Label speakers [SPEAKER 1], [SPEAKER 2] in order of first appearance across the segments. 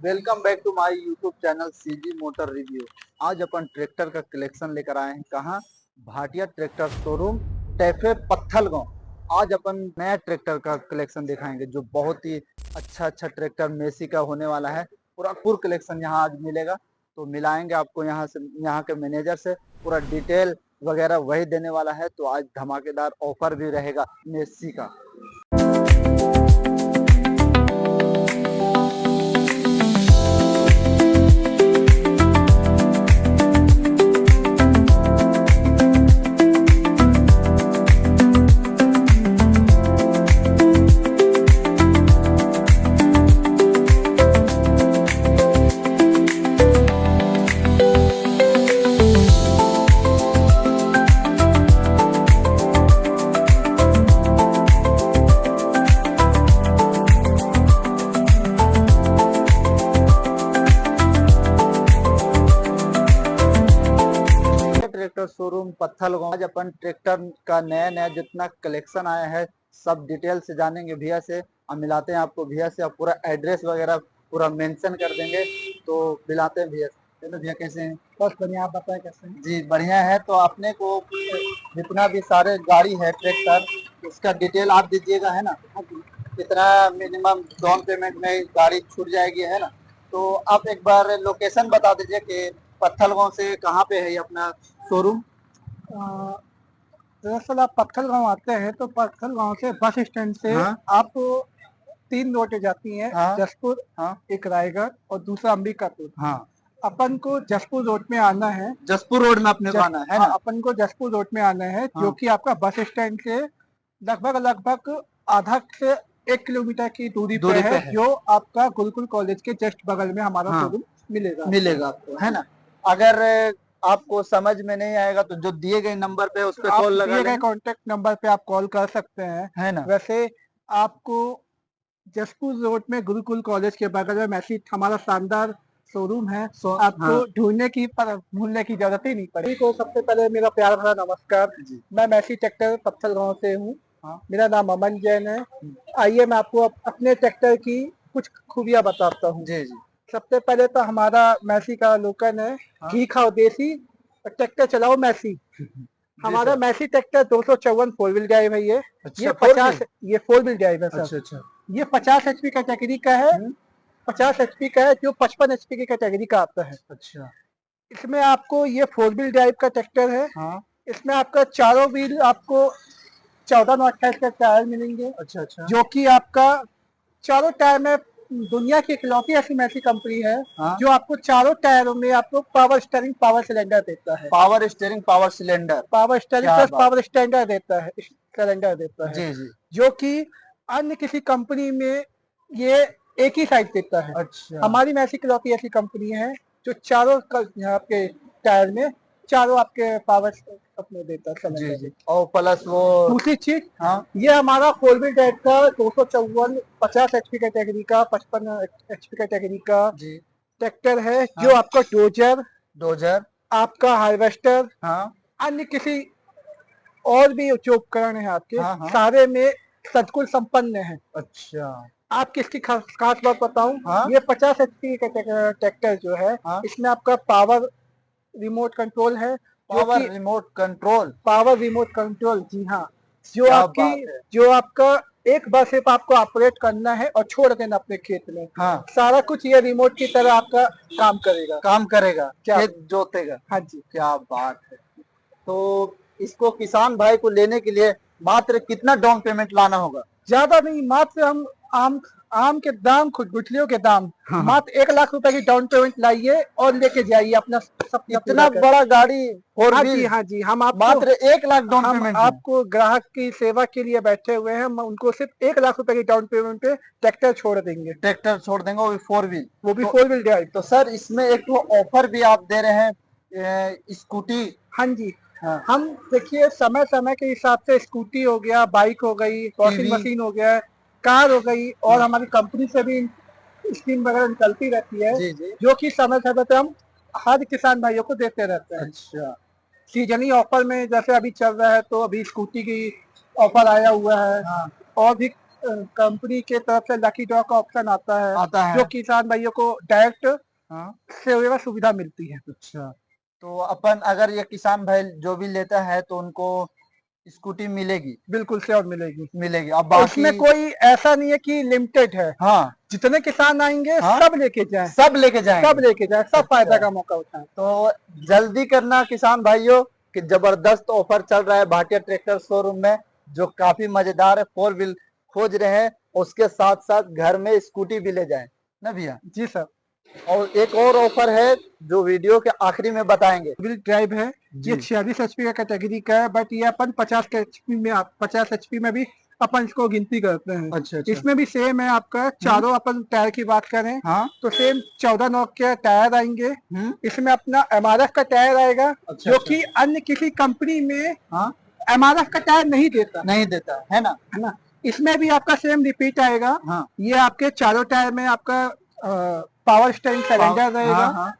[SPEAKER 1] Welcome back to my YouTube channel CG motor review. आज अपन tractor का collection लेकर आए हैं। कहाँ? Bhatia tractor showroom, TAFE Pathalgaon. आज अपन नया ट्रैक्टर का कलेक्शन दिखाएंगे जो बहुत ही अच्छा ट्रैक्टर मेसी का होने वाला है। पूरा फुल कलेक्शन यहाँ आज मिलेगा, तो मिलाएंगे आपको यहाँ से, यहाँ के मैनेजर से। पूरा डिटेल वगैरह वही देने वाला है। तो आज धमाकेदार ऑफर भी रहेगा मेसी का। Tractor showroom Pathalgaon. आज अपन ट्रैक्टर का नया जितना कलेक्शन आया है सब डिटेल से जानेंगे भैया से। हम मिलाते हैं आपको भैया से, आप पूरा एड्रेस वगैरह पूरा मेंशन कर देंगे। तो मिलाते हैं भैया से। चलो भैया, कैसे हैं?
[SPEAKER 2] बस बढ़िया, आप बताएं कैसे हैं?
[SPEAKER 1] जी बढ़िया है। तो आपने को जितना भी सारे गाड़ी है ट्रैक्टर, उसका डिटेल आप दीजिएगा, है ना? कितना मिनिमम डाउन पेमेंट में गाड़ी छूट जाएगी, है ना? तो आप एक बार लोकेशन बता दीजिए कि पत्थलगांव से कहाँ पे है ये अपना शोरूम।
[SPEAKER 2] दरअसल आप पत्थल गांव आते हैं तो पत्थल गांव से बस स्टैंड से आप 3 रोडें जाती हैं। जसपुर, एक रायगढ़ और दूसरा अंबिकापुर। अपन को जसपुर रोड में आना है।
[SPEAKER 1] जसपुर रोड में अपने को आना है ना?
[SPEAKER 2] अपन को जसपुर रोड में आना है, जो कि आपका बस स्टैंड से लगभग आधा से 1 किलोमीटर की दूरी पे है, जो आपका गुरुकुल कॉलेज के जस्ट बगल में हमारा शोरूम मिलेगा आपको,
[SPEAKER 1] है ना? अगर आपको समझ में नहीं आएगा तो जो दिए गए नंबर पे उस पे कॉल लगा,
[SPEAKER 2] दिए गए कॉन्टेक्ट नंबर पे आप कॉल कर सकते हैं,
[SPEAKER 1] है ना?
[SPEAKER 2] वैसे आपको जसपुर रोड में गुरुकुल कॉलेज के बगल में मैसी हमारा शानदार शोरूम है। आपको ढूंढने की भूलने की जरूरत ही नहीं पड़ेगी। तो सबसे पहले मेरा प्यार भरा नमस्कार। मैं मैसी ट्रैक्टर पत्थलगांव से हूँ। मेरा नाम अमन जैन है। आइए मैं आपको अपने ट्रैक्टर की कुछ खूबियां बताता हूँ। सबसे पहले तो हमारा मैसी का लोकन है, घी खाओ देसी ट्रैक्टर चलाओ मैसी। हमारा मैसी ट्रैक्टर 254 4 व्हील ड्राइव है। ये 4 व्हील ड्राइव है सर। ये 50 HP कैटेगरी का है। 50 HP का है, जो 55 HP की कैटेगरी का आता है। अच्छा, इसमें आपको ये 4 व्हील ड्राइव का ट्रैक्टर है। इसमें आपका चारों व्हील आपको 14/28 का टायर मिलेंगे। अच्छा, जो कि आपका चारों टायर में दुनिया की इकलौती ऐसी कंपनी है जो आपको चारों टायरों में आपको पावर स्टीयरिंग पावर सिलेंडर देता है। Power steering power plus power स्टैंडर देता है, सिलेंडर देता है। जो कि अन्य किसी कंपनी में ये एक ही साइड देता है। अच्छा, हमारी में ऐसी इकलौती ऐसी कंपनी है जो चारों आपके टायर में चारों आपके पावर अपने देता है। और प्लस वो दूसरी चीज, ये हमारा 4 व्हील ड्राइव का 254 50 HP कैटेगरी का 55 HP कैटेगरी का ट्रैक्टर है। जो आपका डोजर आपका हार्वेस्टर, अन्य किसी और भी जो उपकरण है आपके सारे में सदगुण संपन्न है। अच्छा, आप किसकी खास बात बताऊं? ये 50 HP का ट्रैक्टर जो है, इसमें आपका पावर रिमोट कंट्रोल है। पावर रिमोट कंट्रोल, जी हाँ। जो आपका एक बार सिर्फ आपको ऑपरेट करना है और छोड़ देना अपने खेत में। सारा कुछ ये रिमोट की तरह आपका काम करेगा, खेत जोतेगा। हाँ जी, क्या बात है। तो इसको किसान भाई को लेने के लिए मात्र कितना डाउन पेमेंट लाना होगा? ज्यादा नहीं, मात्र हम आम के दाम, गुठलियों के दाम, मात्र 1 लाख रुपए की डाउन पेमेंट लाइए और लेके जाइए अपना सपना। इतना बड़ा गाड़ी, हाँ जी, हम आपको मात्र 1 लाख डाउन पेमेंट, आपको ग्राहक की सेवा के लिए बैठे हुए हैं। हम उनको सिर्फ 1 लाख रुपए की डाउन पेमेंट पे ट्रैक्टर छोड़ देंगे, वो भी 4 व्हील ड्राइव। तो सर इसमें एक तो ऑफर भी आप दे रहे हैं, स्कूटी। हाँ जी, हम देखिए समय समय के हिसाब से स्कूटी हो गया, बाइक हो गई, वॉशिंग मशीन हो गया, कार हो गई, और हमारी कंपनी से भी स्कीम वगैरह निकलती रहती है, जो कि समय समय पे हम हर किसान भाइयों को देते रहते हैं। अच्छा, सीजनी ऑफर में जैसे अभी चल रहा है, तो अभी स्कूटी की ऑफर आया हुआ है। और भी कंपनी के तरफ से लकी ड्रॉ का ऑप्शन आता है जो किसान भाइयों को डायरेक्ट
[SPEAKER 1] हाँ
[SPEAKER 2] सेवा सुविधा मिलती है।
[SPEAKER 1] अच्छा, तो अपन अगर ये किसान भाई जो भी लेता है तो उनको स्कूटी मिलेगी?
[SPEAKER 2] बिल्कुल श्योर मिलेगी।
[SPEAKER 1] मिलेगी। अब
[SPEAKER 2] और
[SPEAKER 1] बाकी
[SPEAKER 2] इसमें कोई ऐसा नहीं है कि लिमिटेड है,
[SPEAKER 1] हाँ
[SPEAKER 2] जितने किसान आएंगे
[SPEAKER 1] हाँ
[SPEAKER 2] सब लेके जाएं,
[SPEAKER 1] सब लेके जाएंगे।
[SPEAKER 2] सब लेके जाएं, सब फायदा
[SPEAKER 1] अच्छा,
[SPEAKER 2] का मौका उठाएं।
[SPEAKER 1] तो जल्दी करना किसान भाइयों कि जबरदस्त ऑफर चल रहा है भाटिया ट्रैक्टर शोरूम में, जो काफी मजेदार है। 4 व्हील खोज रहे हैं, उसके साथ साथ घर में स्कूटी भी ले जाएं ना भैया।
[SPEAKER 2] जी सर।
[SPEAKER 1] और एक और ऑफर है जो वीडियो के आखिरी में बताएंगे।
[SPEAKER 2] व्हील ड्राइव है, ये 46 एचपी का कैटेगरी का है, बट ये अपन 50 एचपी में भी अपन इसको गिनती करते हैं।
[SPEAKER 1] अच्छा अच्छा।
[SPEAKER 2] इसमें भी सेम है आपका, चारों अपन टायर की बात करें
[SPEAKER 1] हाँ
[SPEAKER 2] तो सेम 14 नॉक के टायर आएंगे। इसमें अपना MRF का टायर आएगा,
[SPEAKER 1] अच्छा,
[SPEAKER 2] जो
[SPEAKER 1] अच्छा।
[SPEAKER 2] कि अन्य किसी कंपनी में
[SPEAKER 1] हाँ
[SPEAKER 2] MRF का टायर नहीं देता,
[SPEAKER 1] नहीं देता है ना।
[SPEAKER 2] है ना। इसमें भी आपका सेम रिपीट आएगा।
[SPEAKER 1] हाँ
[SPEAKER 2] ये आपके चारों टायर में आपका पावर स्टेयरिंग सिलेंडर रहेगा।
[SPEAKER 1] हाँ हाँ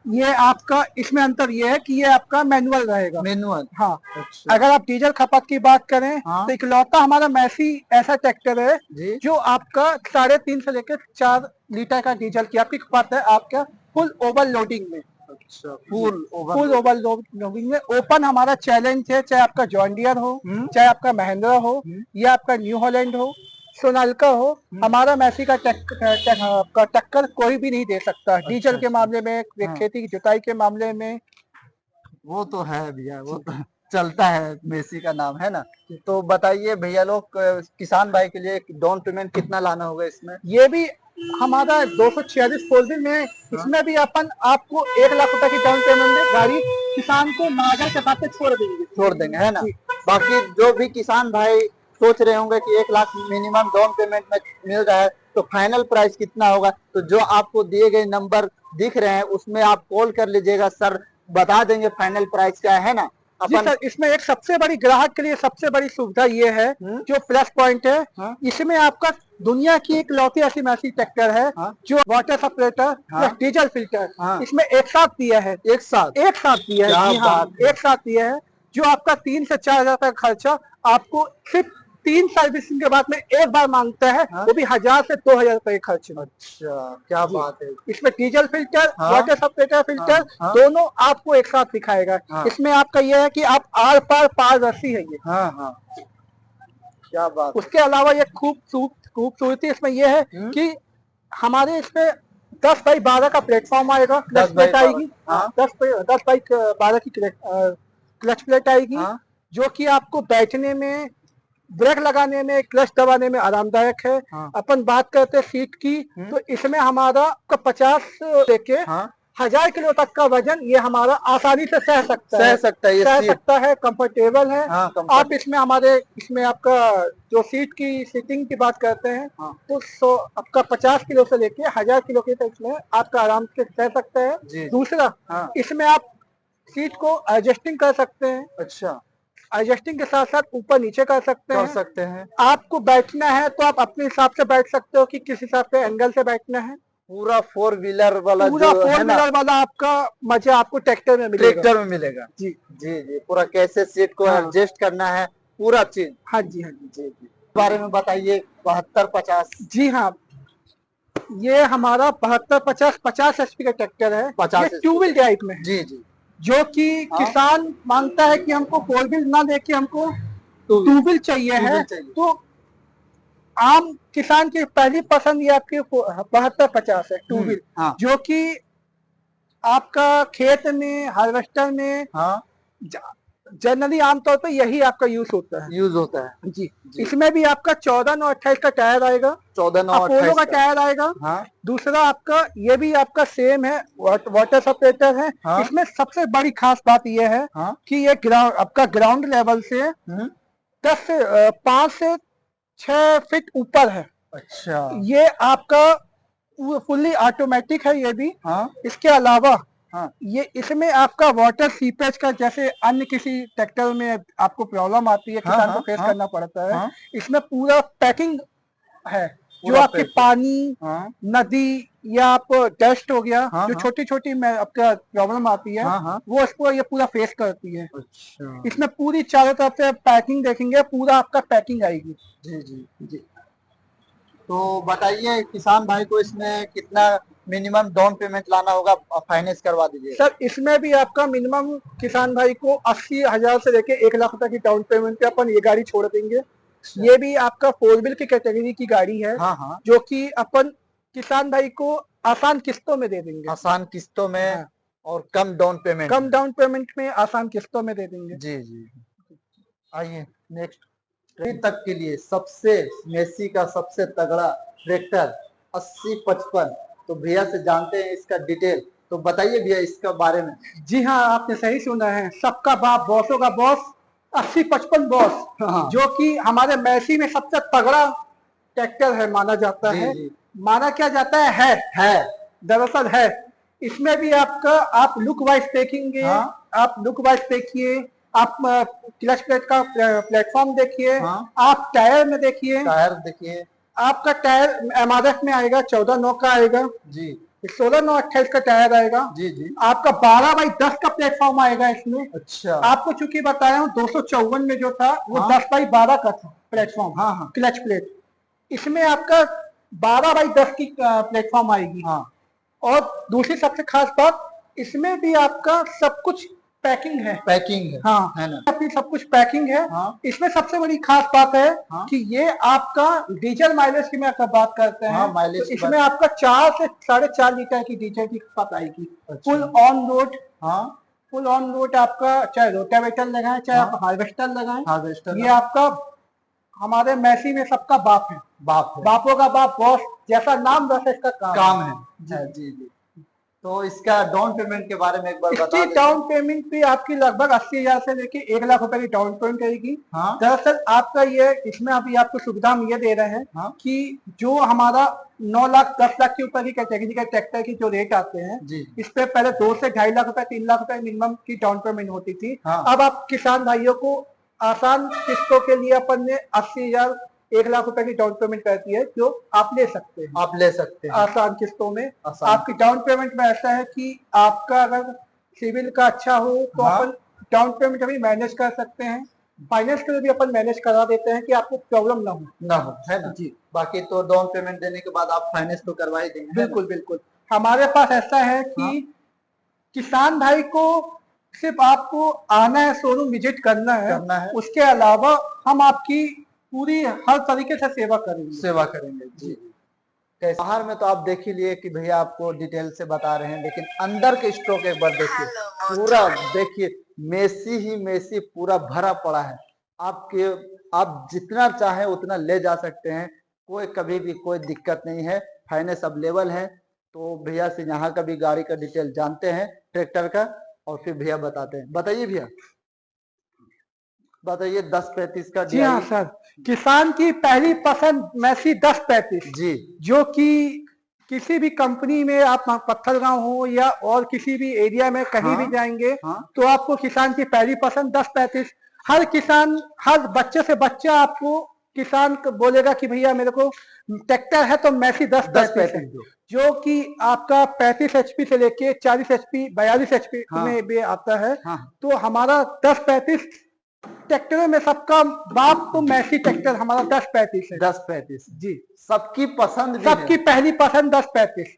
[SPEAKER 2] ये आपका, इसमें अंतर ये है कि ये आपका मैनुअल रहेगा।
[SPEAKER 1] मैनुअल।
[SPEAKER 2] हाँ।
[SPEAKER 1] अच्छा
[SPEAKER 2] अगर आप डीजल खपत की बात करें
[SPEAKER 1] हाँ
[SPEAKER 2] तो इकलौता हमारा मैसी ऐसा ट्रैक्टर है
[SPEAKER 1] जी
[SPEAKER 2] जो आपका 3.5 से लेकर 4 लीटर का डीजल की आपकी खपत है, आपका फुल ओवरलोडिंग में।
[SPEAKER 1] अच्छा, फुल
[SPEAKER 2] फुल ओवरलोडिंग में ओपन हमारा चैलेंज है, चाहे आपका जॉन डियर हो, चाहे आपका महिंद्रा हो, या आपका न्यू हॉलैंड हो, सोनालिका हो, हमारा मैसी का टक्कर कोई भी नहीं दे सकता। डीजल के मामले में, खेती की जुताई के मामले में।
[SPEAKER 1] वो तो है भैया, वो तो चलता है, मेसी का नाम है ना। तो बताइए भैया लोग, किसान भाई के लिए डाउन पेमेंट कितना लाना होगा इसमें?
[SPEAKER 2] ये भी हमारा 246 फोर व्हील में, इसमें भी अपन आपको 1 लाख रुपए की डाउन पेमेंट में गाड़ी किसान को नागर के साथ
[SPEAKER 1] छोड़ देंगे है ना। बाकी जो भी किसान भाई सोच रहे होंगे कि 1 लाख मिनिमम डाउन पेमेंट में मिल रहा है, तो फाइनल प्राइस कितना होगा, तो जो आपको दिए गए नंबर दिख रहे हैं उसमें आप कॉल कर लीजिएगा, सर बता देंगे फाइनल प्राइस क्या है ना।
[SPEAKER 2] जी सर। इसमें एक सबसे बड़ी ग्राहक के लिए सबसे बड़ी सुविधा ये है, जो प्लस पॉइंट है, इसमें आपका दुनिया की एक लौती ऐसी मैसी ट्रैक्टर है जो water separator plus diesel filter इसमें एक साथ दिया है। एक साथ दिया है। जी हाँ, एक साथ दिया है, जो आपका 3 से 4 हजार का खर्चा आपको सिर्फ 3 सर्विसिंग के बाद में एक बार मांगता है, वो भी 1000 से 2000 रुपए खर्च में।
[SPEAKER 1] अच्छा, क्या बात है।
[SPEAKER 2] इसमें diesel filter, water separator filter दोनों आपको एक साथ दिखाएगा। इसमें आपका यह है कि आप आर पार पारदर्शी है ये।
[SPEAKER 1] क्या बात।
[SPEAKER 2] उसके अलावा ये खूबसूरती इसमें यह है कि हमारे इसमें 10x12 का प्लेटफॉर्म आएगा, क्लच प्लेट आएगी। 10x12 की क्लच प्लेट आएगी, जो कि आपको बैठने में, ब्रेक लगाने में, क्लच दबाने में आरामदायक है। अपन बात करते हैं सीट की, तो इसमें हमारा 50 लेके 1000 किलो तक का वजन ये हमारा आसानी से सह सकता है, कंफर्टेबल है। आप इसमें आपका जो सीट की सीटिंग की बात करते हैं, तो आपका 50 किलो से लेके 1000 किलो के तक इसमें आपका आराम से सह सकता है। दूसरा, इसमें आप सीट को एडजस्टिंग कर सकते हैं। अच्छा, एडजस्टिंग के साथ साथ ऊपर नीचे कर सकते हैं। आपको बैठना है तो आप अपने हिसाब से बैठ सकते हो कि किस हिसाब से एंगल से बैठना है। पूरा 4 व्हीलर वाला आपका मजा आपको ट्रैक्टर में मिलेगा। जी
[SPEAKER 1] जी जी, पूरा कैसे सीट को एडजस्ट करना है, पूरा चीज।
[SPEAKER 2] हाँ जी, हाँ जी।
[SPEAKER 1] जी बारे में बताइए। 7250।
[SPEAKER 2] जी हाँ, ये हमारा 7250 एचपी का ट्रैक्टर है।
[SPEAKER 1] 50
[SPEAKER 2] ये 2 व्हील ड्राइव में।
[SPEAKER 1] जी जी,
[SPEAKER 2] जो कि किसान मांगता है कि हमको 4 व्हील ना लेके हमको 2 व्हील चाहिए है, तो आम किसान की पहली पसंद ये आपकी 7250 है 2 व्हील, जो कि आपका खेत में, हार्वेस्टर में जनरली आमतौर पे यही आपका यूज होता है। जी। इसमें भी आपका 14/9/28 का टायर आएगा, 14/9/28 का टायर आएगा। दूसरा आपका ये भी आपका सेम है, वाटर सेपरेटर है। इसमें सबसे बड़ी खास बात ये है कि ये आपका ग्राउंड लेवल से 5 से 6 फीट ऊपर है। अच्छा, ये आपका फुल्ली ऑटोमेटिक है ये भी। इसके अलावा ये इसमें आपका वाटर सीपेज का, जैसे अन्य किसी ट्रैक्टर में आपको प्रॉब्लम आती है, किसान को फेस करना पड़ता है, इसमें पूरा पैकिंग है, जो आपके पानी, नदी या आप डस्ट हो गया, जो छोटी छोटी आपका प्रॉब्लम आती है, वो इसको ये पूरा फेस करती है। अच्छा। इसमें पूरी चारों तरफ से पैकिंग देखेंगे, पूरा आपका पैकिंग आएगी। जी जी जी।
[SPEAKER 1] तो बताइए किसान भाई को इसमें कितना मिनिमम डाउन पेमेंट लाना होगा, फाइनेंस करवा दीजिए।
[SPEAKER 2] सर इसमें भी आपका मिनिमम किसान भाई को 80,000 से लेके 1 लाख रुपए की डाउन पेमेंट पे अपन ये गाड़ी छोड़ देंगे। ये भी आपका 4 व्हील की कैटेगरी की गाड़ी है,
[SPEAKER 1] हाँ हाँ,
[SPEAKER 2] जो कि अपन किसान भाई को आसान किस्तों में दे देंगे।
[SPEAKER 1] आसान किस्तों में
[SPEAKER 2] हाँ।
[SPEAKER 1] और come down payment.
[SPEAKER 2] Come down payment में आसान किस्तों में दे देंगे।
[SPEAKER 1] जी जी, आइए नेक्स्ट। अभी तक के लिए सबसे मेसी का सबसे तगड़ा ट्रैक्टर 8055, तो भैया से जानते हैं इसका डिटेल। तो बताइए भैया इसका बारे में।
[SPEAKER 2] जी हाँ, आपने सही सुना है, सबका बाप बॉसों का बॉस 8055 बॉस,
[SPEAKER 1] हाँ।
[SPEAKER 2] जो कि हमारे मैसी में सबसे तगड़ा ट्रैक्टर है माना जाता है।
[SPEAKER 1] जी।
[SPEAKER 2] माना क्या जाता है दरअसल है। इसमें भी आपका आप लुक वाइज देखेंगे।
[SPEAKER 1] हाँ।
[SPEAKER 2] आप लुक वाइज देखिए, आप क्लच प्लेट का प्लेटफॉर्म देखिए।
[SPEAKER 1] हाँ।
[SPEAKER 2] आप टायर में देखिए,
[SPEAKER 1] टायर देखिए।
[SPEAKER 2] आपका टायर एमआरएफ में आएगा 14/9 का आएगा
[SPEAKER 1] जी।
[SPEAKER 2] 16/9/28 का टायर आएगा।
[SPEAKER 1] जी जी।
[SPEAKER 2] आपका 12/10 का प्लेटफॉर्म आएगा इसमें।
[SPEAKER 1] अच्छा।
[SPEAKER 2] आपको चूंकि बताया हूँ 254 में जो था वो
[SPEAKER 1] हाँ।
[SPEAKER 2] 10/12 का था प्लेटफॉर्म।
[SPEAKER 1] हाँ हाँ।
[SPEAKER 2] क्लच प्लेट इसमें आपका 12/10 की प्लेटफॉर्म आएगी।
[SPEAKER 1] हाँ।
[SPEAKER 2] और दूसरी सबसे खास बात, इसमें भी आपका सब कुछ पैकिंग है।
[SPEAKER 1] पैकिंग है।
[SPEAKER 2] हाँ
[SPEAKER 1] है ना।
[SPEAKER 2] अपनी सब कुछ पैकिंग है।
[SPEAKER 1] हाँ।
[SPEAKER 2] इसमें सबसे बड़ी खास बात है
[SPEAKER 1] हाँ।
[SPEAKER 2] कि ये आपका डीजल माइलेज की मैं आपका बात करते हैं।
[SPEAKER 1] हाँ, माइलेज
[SPEAKER 2] तो
[SPEAKER 1] की
[SPEAKER 2] इसमें
[SPEAKER 1] बात।
[SPEAKER 2] आपका 4 से 4.5 लीटर की डीजल की खपत आएगी।
[SPEAKER 1] अच्छा।
[SPEAKER 2] Full on road.
[SPEAKER 1] हाँ।
[SPEAKER 2] फुल ऑन रोड आपका चाहे रोटावेटर लगाएं चाहे आप हार्वेस्टर लगाएं,
[SPEAKER 1] हार्वेस्टर
[SPEAKER 2] ये आपका हमारे मैसी में सबका बाप है।
[SPEAKER 1] बाप है।
[SPEAKER 2] बापों का बाप बॉस, जैसा नाम वैसा इसका
[SPEAKER 1] काम है। जी जी। तो इसका डाउन पेमेंट के बारे में एक बार बता
[SPEAKER 2] इसकी
[SPEAKER 1] दीजिए।
[SPEAKER 2] डाउन पेमेंट भी आपकी लगभग 80,000 से लेके 1 लाख रुपए की डाउन पेमेंट रहेगी।
[SPEAKER 1] हाँ।
[SPEAKER 2] दरअसल आपका ये इसमें अभी आपको सुविधा हम ये दे रहे हैं
[SPEAKER 1] हाँ।
[SPEAKER 2] कि जो हमारा 9 लाख 10 लाख के ऊपर की कैटेगरी के ट्रैक्टर की जो रेट आते हैं,
[SPEAKER 1] जी।
[SPEAKER 2] इस पे पहले 2 से 2.5 लाख रुपए 3 लाख रुपए मिनिमम की डाउन पेमेंट होती थी।
[SPEAKER 1] हाँ।
[SPEAKER 2] अब आप किसान भाइयों को आसान किस्तों के लिए अपन ने 80,000 1 लाख रुपए की डाउन पेमेंट करती है, जो आप ले सकते हैं।
[SPEAKER 1] आप ले सकते हैं
[SPEAKER 2] आसान किस्तों में।
[SPEAKER 1] आसान।
[SPEAKER 2] आपकी डाउन पेमेंट में ऐसा है कि आपका अगर सिविल का अच्छा हो तो
[SPEAKER 1] हाँ।
[SPEAKER 2] अपन डाउन पेमेंट अभी मैनेज कर सकते हैं। फाइनेंस के लिए भी अपन मैनेज करा देते हैं कि आपको प्रॉब्लम ना हो।
[SPEAKER 1] है ना।
[SPEAKER 2] जी
[SPEAKER 1] बाकी तो डाउन पेमेंट देने के बाद आप फाइनेंस तो करवा ही देंगे, है ना?
[SPEAKER 2] बिल्कुल बिल्कुल। हमारे पास ऐसा है कि
[SPEAKER 1] हाँ।
[SPEAKER 2] किसान भाई को सिर्फ आपको आना है, शोरूम विजिट करना है। उसके अलावा हम आपकी पूरी हर तरीके से सेवा करेंगे।
[SPEAKER 1] जी। बाहर में तो आप देख ही लिए कि भैया आपको डिटेल से बता रहे हैं, लेकिन अंदर के स्टॉक एक बार देखिए। पूरा देखिए मेसी ही मेसी पूरा भरा पड़ा है। आप जितना चाहे उतना ले जा सकते हैं, कोई कभी भी कोई दिक्कत नहीं है। फाइनेंस अवेलेबल है। तो भैया से यहाँ का भी गाड़ी का डिटेल जानते हैं ट्रैक्टर का, और फिर भैया बताते हैं। बताइए भैया, बताइए 1035 का।
[SPEAKER 2] जी हाँ सर, किसान की पहली पसंद मैसी 1035
[SPEAKER 1] जी,
[SPEAKER 2] जो कि किसी भी कंपनी में आप पत्थलगांव हो या और किसी भी एरिया में कहीं भी जाएंगे, तो आपको किसान की पहली पसंद 1035। हर किसान, हर बच्चे से बच्चा आपको किसान बोलेगा कि भैया मेरे को ट्रैक्टर है तो मैसी 1035 है, जो कि आपका 35 HP से लेके 40 HP 42 HP में भी आता है। तो हमारा 1035 ट्रैक्टरों में सबका बाप तो मैसी ट्रैक्टर हमारा 1035 है।
[SPEAKER 1] 1035
[SPEAKER 2] जी,
[SPEAKER 1] सबकी पसंद भी
[SPEAKER 2] सबकी
[SPEAKER 1] है।
[SPEAKER 2] पहली पसंद 1035।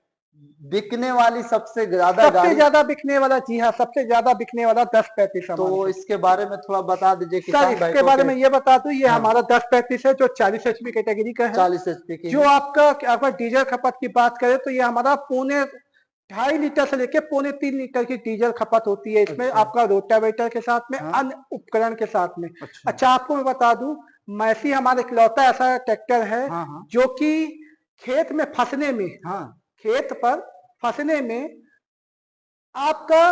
[SPEAKER 1] बिकने वाली सबसे ज्यादा
[SPEAKER 2] बिकने वाला, जी हाँ, सबसे ज्यादा बिकने वाला 1035।
[SPEAKER 1] तो इसके बारे में थोड़ा बता दीजिए
[SPEAKER 2] सर इसके बारे में ये बता दूं, ये हमारा 1035 है जो 40 HP कैटेगरी का है।
[SPEAKER 1] 40 HP की।
[SPEAKER 2] जो आपका डीजल खपत की बात करें तो ये हमारा 2.5 लीटर से लेके 2.5 लीटर की डीजल खपत होती है इसमें। आपका रोटावेटर के साथ में, अन्य उपकरण के साथ में। अच्छा, आपको मैं बता दूं, मैसी हमारा इकलौता ऐसा ट्रैक्टर है जो कि खेत में फंसने में, खेत पर फंसने में आपका,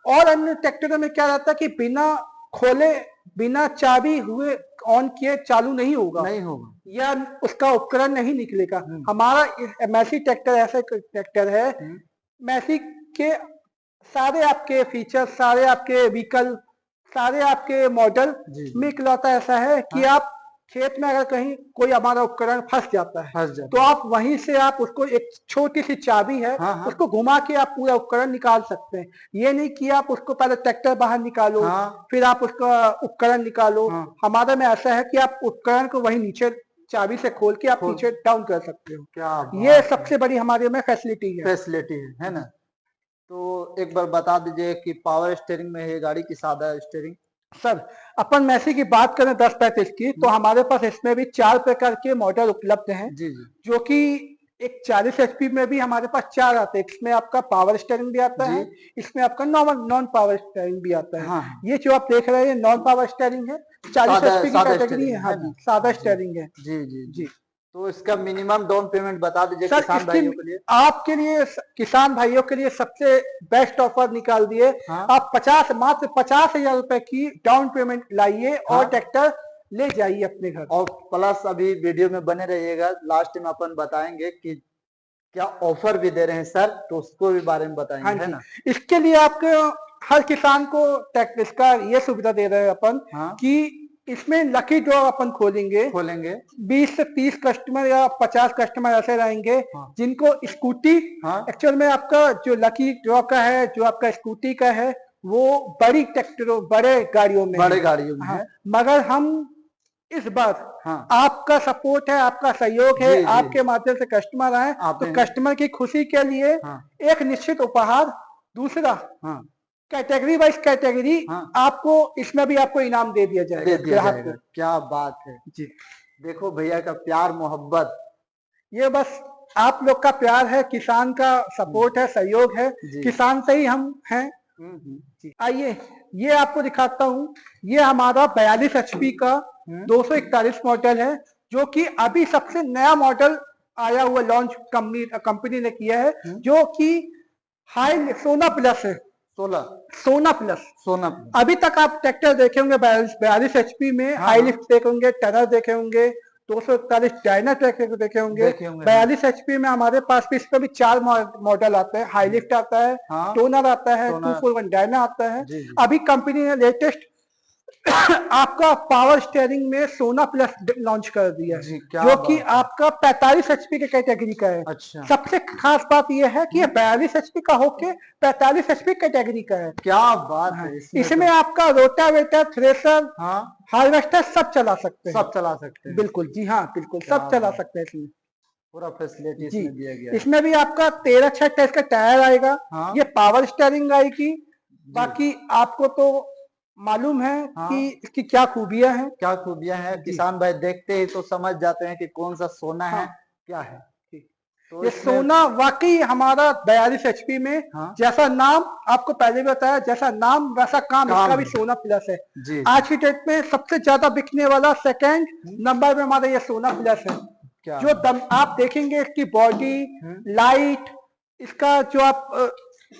[SPEAKER 2] और अन्य ट्रैक्टरों में क्या रहता है कि बिना खोले, बिना चाबी हुए ऑन किए चालू नहीं होगा या उसका उपकरण नहीं निकलेगा। हमारा मैसी ट्रैक्टर ऐसा ट्रैक्टर है, मैसी के सारे आपके फीचर, सारे आपके व्हीकल, सारे आपके मॉडल में इकलौता ऐसा है कि आप खेत में अगर कहीं कोई हमारा उपकरण फंस जाता है तो आप वहीं से आप उसको, एक छोटी सी चाबी है, उसको घुमा के आप पूरा उपकरण निकाल सकते हैं। ये नहीं कि आप उसको पहले ट्रैक्टर बाहर निकालो फिर आप उसका उपकरण निकालो। हमारे में ऐसा है कि आप उपकरण को वहीं नीचे चाबी से खोल के आप नीचे डाउन कर सकते हो।
[SPEAKER 1] क्या
[SPEAKER 2] ये सबसे बड़ी हमारे में फैसिलिटी
[SPEAKER 1] है ना। तो एक बार बता दीजिए कि पावर स्टीयरिंग में है गाड़ी की सादा स्टीयरिंग।
[SPEAKER 2] सर अपन मैसी की बात करें 1035 की, तो हमारे पास इसमें भी 4 प्रकार के मॉडल उपलब्ध हैं।
[SPEAKER 1] जी जी।
[SPEAKER 2] जो कि एक 40 HP में भी हमारे पास 4 आते हैं। इसमें आपका पावर स्टीयरिंग भी आता है, इसमें आपका नॉन पावर स्टीयरिंग भी आता है।
[SPEAKER 1] हाँ।
[SPEAKER 2] ये जो आप देख रहे हैं नॉन पावर स्टीयरिंग है, 40 HP की कैटेगरी है। हाँ जी, सादा स्टीयरिंग है।
[SPEAKER 1] जी जी जी। तो इसका मिनिमम डाउन पेमेंट बता दीजिए
[SPEAKER 2] सर,
[SPEAKER 1] किसान भाइयों के लिए।
[SPEAKER 2] आपके लिए किसान भाइयों के लिए सबसे बेस्ट ऑफर निकाल दिए।
[SPEAKER 1] हाँ?
[SPEAKER 2] आप मात्र 50,000 रुपए की डाउन पेमेंट लाइए और ट्रैक्टर ले जाइए अपने घर।
[SPEAKER 1] और प्लस अभी वीडियो में बने रहिएगा, लास्ट में अपन बताएंगे कि क्या ऑफर भी दे रहे हैं सर, तो उसको भी बारे में बताएंगे।
[SPEAKER 2] हाँ
[SPEAKER 1] है
[SPEAKER 2] जी,
[SPEAKER 1] ना।
[SPEAKER 2] इसके लिए आपको हर किसान को इसका ये सुविधा दे रहे हैं अपन कि इसमें लकी ड्रॉ अपन खोलेंगे 20 से 30 कस्टमर या 50 कस्टमर ऐसे रहेंगे जिनको स्कूटी, एक्चुअल में आपका जो लकी ड्रॉ का है, जो आपका स्कूटी का है, वो बड़ी ट्रैक्टरों बड़े गाड़ियों में है। मगर हम इस बार आपका सपोर्ट है, आपका सहयोग है, आपके माध्यम से कस्टमर आए, तो कस्टमर की खुशी के लिए एक निश्चित उपहार, दूसरा कैटेगरी वाइज कैटेगरी आपको इसमें भी आपको इनाम दे दिया जाएगा।
[SPEAKER 1] क्या बात है जी। देखो भैया का प्यार मोहब्बत,
[SPEAKER 2] ये बस आप लोग का प्यार है, किसान का सपोर्ट है, सहयोग है, किसान से ही हम हैं। आइए ये आपको दिखाता हूँ। ये हमारा 42 HP का 241 मॉडल है, जो कि अभी सबसे नया मॉडल आया हुआ लॉन्च कंपनी ने किया है, जो कि हाई सोना प्लस है। सोना प्लस अभी तक आप ट्रैक्टर देखे होंगे 42 HP में, हाई लिफ्ट देखे होंगे, टनर देखे होंगे, 241 डायना ट्रैक्टर देखे होंगे। 42 HP में हमारे पास भी इसमें भी 4 मॉडल आते हैं। हाई लिफ्ट आता है, टोनर आता है, 241 डायना आता है। अभी कंपनी ने लेटेस्ट आपका पावर स्टीयरिंग में सोना प्लस लॉन्च कर दिया है, जो कि आपका 45 HP के कैटेगरी का है।
[SPEAKER 1] अच्छा।
[SPEAKER 2] सबसे खास बात यह है कि ये 42 HP का होके 45 HP कैटेगरी का है।
[SPEAKER 1] क्या बात है।
[SPEAKER 2] इसमें आपका रोटावेटर, थ्रेशर, हार्वेस्टर सब चला सकते हैं। बिल्कुल जी हाँ, बिल्कुल सब चला सकते हैं। इसमें
[SPEAKER 1] पूरा फैसिलिटी इसमें दिया गया है।
[SPEAKER 2] इसमें भी आपका 13/6 का टायर आएगा। ये पावर स्टीयरिंग आएगी। बाकी आपको तो मालूम है कि इसकी क्या खूबियां हैं।
[SPEAKER 1] किसान भाई देखते ही तो समझ जाते हैं कि कौन सा सोना है, क्या है।
[SPEAKER 2] तो ये सोना वाकई हमारा 42 HP में जैसा नाम आपको पहले भी बताया, जैसा नाम वैसा काम इसका भी सोना प्लस है। आज की डेट में सबसे ज्यादा बिकने वाला सेकंड नंबर में हमारा ये सोना प्लस है। जो आप देखेंगे इसकी बॉडी लाइट, इसका जो आप